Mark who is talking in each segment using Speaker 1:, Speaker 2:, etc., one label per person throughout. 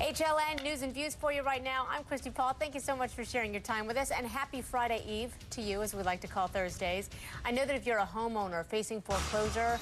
Speaker 1: HLN News and Views for you right now. I'm Christy Paul. Thank you so much for sharing your time with us, and happy Friday Eve to you, as we like to call Thursdays. I know that if you're a homeowner facing foreclosure,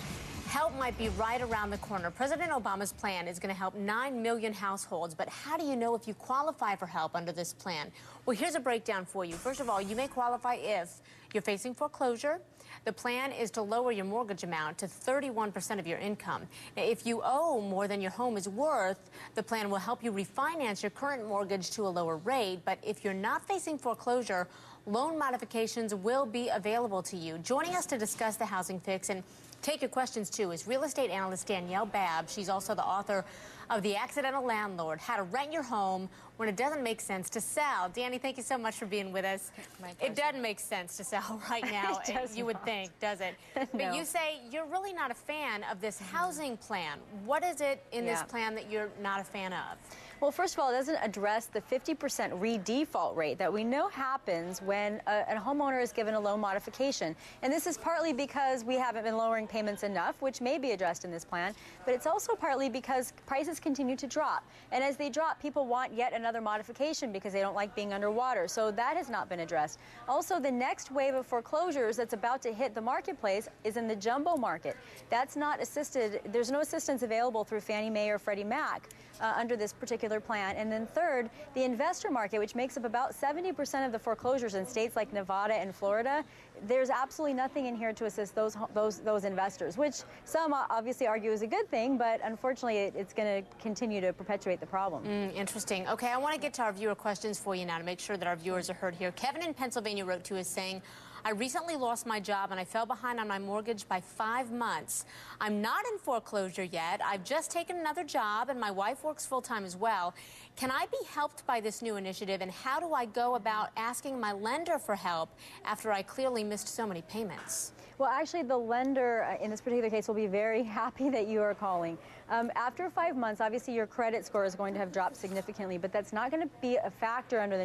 Speaker 1: help might be right around the corner. President Obama's plan is going to help 9 million households, but how do you know if you qualify for help under this plan? Well, here's a breakdown for you. First of all, you may qualify if you're facing foreclosure. The plan is to lower your mortgage amount to 31% of your income. Now, if you owe more than your home is worth, the plan will help you refinance your current mortgage to a lower rate. But if you're not facing foreclosure, loan modifications will be available to you. Joining us to discuss the housing fix and take your questions, too, is real estate analyst Dani Babb. She's also the author of The Accidental Landlord, How to Rent Your Home When It Doesn't Make Sense to Sell. Dani, thank you so much for being with us. It doesn't make sense to sell right now, you would think, does it?
Speaker 2: No.
Speaker 1: But you say you're really not a fan of this housing plan. What is it in this plan that you're not a fan of?
Speaker 2: Well, first of all, it doesn't address the 50% redefault rate that we know happens when a homeowner is given a loan modification. And this is partly because we haven't been lowering payments enough, which may be addressed in this plan, but it's also partly because prices continue to drop. And as they drop, people want yet another modification because they don't like being underwater. So that has not been addressed. Also, the next wave of foreclosures that's about to hit the marketplace is in the jumbo market. That's not assisted. There's no assistance available through Fannie Mae or Freddie Mac under this particular plan. And then third, the investor market, which makes up about 70% of the foreclosures in states like Nevada and Florida, there's absolutely nothing in here to assist those investors, which some obviously argue is a good thing, but unfortunately it's going to continue to perpetuate the problem.
Speaker 1: Interesting. Okay, I want to get to our viewer questions for you now to make sure that our viewers are heard here. Kevin in Pennsylvania wrote to us saying, I recently lost my job and I fell behind on my mortgage by 5 months. I'm not in foreclosure yet. I've just taken another job and my wife works full-time as well. Can I be helped by this new initiative, and how do I go about asking my lender for help after I clearly missed so many payments?
Speaker 2: Well, actually, the lender in this particular case will be very happy that you are calling. After 5 months, obviously your credit score is going to have dropped significantly, but that's not going to be a factor under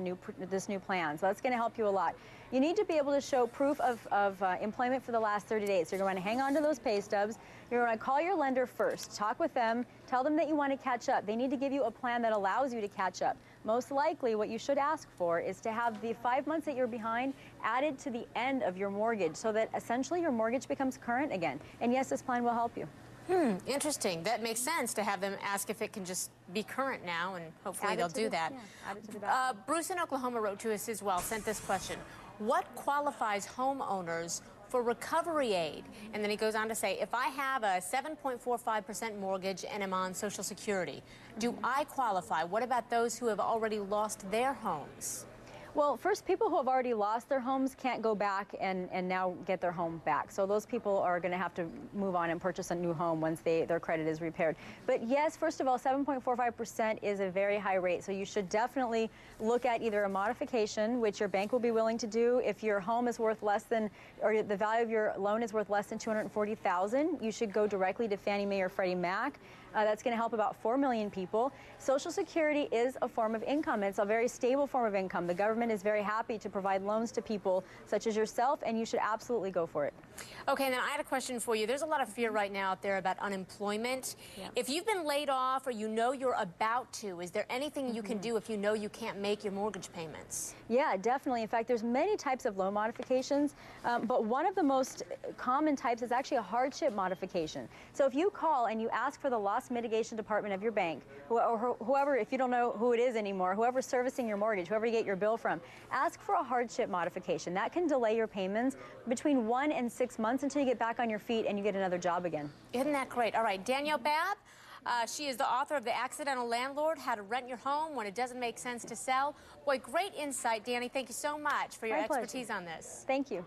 Speaker 2: this new plan. So that's going to help you a lot. You need to be able to show proof of employment for the last 30 days. So you're going to hang on to those pay stubs. You're going to call your lender first, talk with them, tell them that you want to catch up. They need to give you a plan that allows you to catch up. Most likely what you should ask for is to have the 5 months that you're behind added to the end of your mortgage so that essentially your mortgage becomes current again. And yes, this plan will help you.
Speaker 1: Interesting. That makes sense to have them ask if it can just be current now, and hopefully they'll do that.
Speaker 2: Yeah, add it to the
Speaker 1: Bruce in Oklahoma wrote to us as well, sent this question. What qualifies homeowners for recovery aid? And then he goes on to say, if I have a 7.45% mortgage and am on Social Security, do I qualify? What about those who have already lost their homes?
Speaker 2: Well, first, people who have already lost their homes can't go back and now get their home back. So those people are going to have to move on and purchase a new home once their credit is repaired. But yes, first of all, 7.45% is a very high rate. So you should definitely look at either a modification, which your bank will be willing to do. If your home is worth less than, or the value of your loan is worth less than $240,000, you should go directly to Fannie Mae or Freddie Mac. That's going to help about 4 million people. Social Security is a form of income. It's a very stable form of income. The government is very happy to provide loans to people such as yourself, and you should absolutely go for it.
Speaker 1: Okay, and then I had a question for you. There's a lot of fear right now out there about unemployment. Yeah. If you've been laid off or you know you're about to, is there anything you can do if you know you can't make your mortgage payments? Yeah,
Speaker 2: definitely. In fact, there's many types of loan modifications, but one of the most common types is actually a hardship modification. So if you call and you ask for the loss mitigation department of your bank, or whoever, if you don't know who it is anymore, whoever's servicing your mortgage, whoever you get your bill from, ask for a hardship modification. That can delay your payments between 1 and 6 months until you get back on your feet and you get another job again.
Speaker 1: Isn't that great? All right, Dani Babb, she is the author of The Accidental Landlord, How to Rent Your Home When It Doesn't Make Sense to Sell. Boy, great insight, Dani. Thank you so much for your expertise on this.
Speaker 2: Thank you.